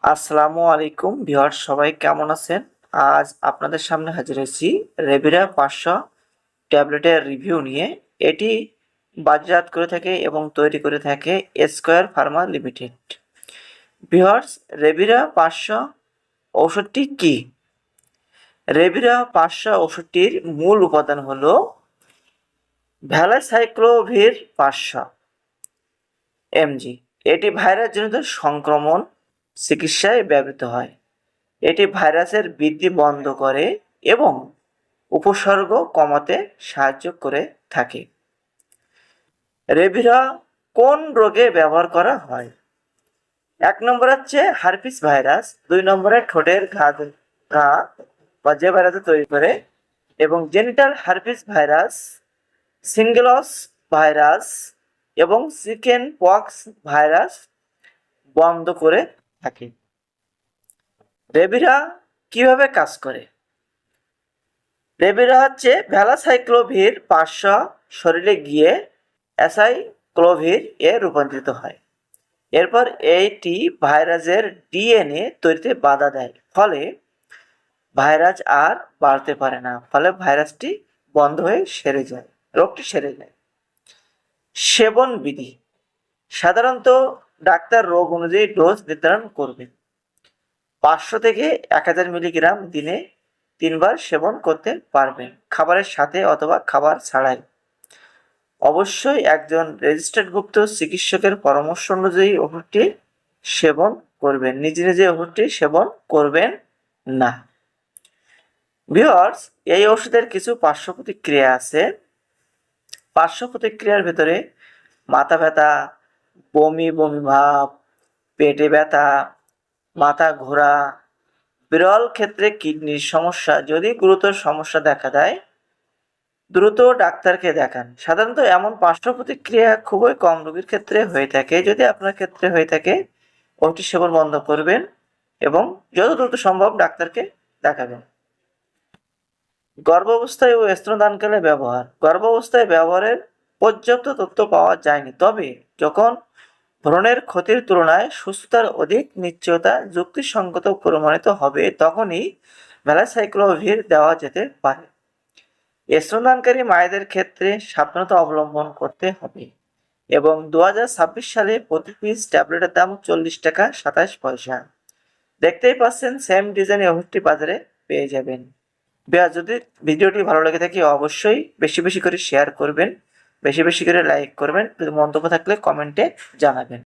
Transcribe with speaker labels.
Speaker 1: আসসালামু আলাইকুম ভিউয়ার্স, সবাই কেমন আছেন? আজ আপনাদের সামনে হাজির হয়েছি রেভিরা 500 ট্যাবলেটের রিভিউ নিয়ে। এটি বাজারজাত করে থাকে এবং তৈরি করে থাকে স্কয়ার ফার্মা লিমিটেড। ভিউয়ার্স, রেভিরা 500 ঔষধটি কি? রেভিরা 500 ওষুধটির মূল উপাদান হলো ভ্যালাসাইক্লোভির 500 mg। এটি ভাইরাসজনিত সংক্রমণ চিকিৎসায় ব্যবহৃত হয়। এটি ভাইরাসের বৃদ্ধি বন্ধ করে এবং উপসর্গ কমাতে সাহায্য করে থাকে। রেভিরা কোন রোগে ব্যবহার করা হয়? 1 নম্বর হচ্ছে হার্পিস ভাইরাস, 2 নম্বরে ঠোঁটের ঘা বা যে ভাইরাস তৈরি করে, এবং genital herpes virus, singles virus এবং চিকেন পক্স ভাইরাস বন্ধ করে থাকে। রেভিরা কিভাবে কাজ করে? রেভিরা হচ্ছে ভ্যালাসাইক্লোভির 500 শরীরে গিয়ে অ্যাসাইক্লোভির এ রূপান্তরিত হয়। এরপর এইটি ভাইরাসের ডিএনএ তৈরিতে বাধা দেয়, ফলে ভাইরাস আর বাড়তে পারে না, ফলে ভাইরাসটি বন্ধ হয়ে সেরে যায়, রোগটি সেরে যায়। সেবন বিধি: সাধারণত ডাক্তার রোগ অনুযায়ী ডোজ নির্ধারণ করবেন। 500 থেকে 1000 মিলিগ্রাম দিনে 3 বার সেবন করতে পারবেন, খাবারের সাথে অথবা খাবার ছাড়াই। অবশ্যই একজন রেজিস্টার্ডভুক্ত চিকিৎসকের পরামর্শ অনুযায়ী ওষুধটি সেবন করবেন, নিজে নিজে ওষুধটি সেবন করবেন না। ভিউয়ার্স, এই ওষুধের কিছু পার্শ্ব প্রতিক্রিয়া আছে। পার্শ্ব প্রতিক্রিয়ার ভেতরে মাথা ব্যথা, বমি বমি ভাব, পেটে ব্যথা, মাথা ঘোরা, বিরল ক্ষেত্রে কিডনির সমস্যা। যদি গুরুতর সমস্যা দেখা দেয়, দ্রুত ডাক্তারকে দেখান। সাধারণত এমন পার্শ্ব প্রতিক্রিয়া খুবই কম রোগীর ক্ষেত্রে হয়ে থাকে। যদি আপনার ক্ষেত্রে হয়ে থাকে, ওষুধ সেবন বন্ধ করবেন এবং যত দ্রুত সম্ভব ডাক্তারকে দেখাবেন। গর্ভাবস্থায় ও স্তন্যদানকালে ব্যবহার: গর্ভাবস্থায় ব্যবহারের পর্যাপ্ত তথ্য পাওয়া যায়নি, তবে যখন ভ্রূণের ক্ষতির তুলনায় সুস্থতার অধিক নিশ্চয়তা যুক্তিসঙ্গত প্রমাণিত হবে, তখনই ভ্যালাসাইক্লোভির দেওয়া যেতে পারে। স্তন্যদানকারী মায়েদের ক্ষেত্রে সাবধানতা অবলম্বন করতে হবে এবং 2026 সালে প্রতি পিস ট্যাবলেটের দাম 40 টাকা 27 পয়সা। দেখতেই পাচ্ছেন, সেম ডিজাইনের ওষুধটি বাজারে পেয়ে যাবেন। যদি ভিডিওটি ভালো লেগে থাকে, অবশ্যই বেশি বেশি করে শেয়ার করবেন, বেশি বেশি করে লাইক করবেন, মন্তব্য থাকলে কমেন্টে জানাবেন।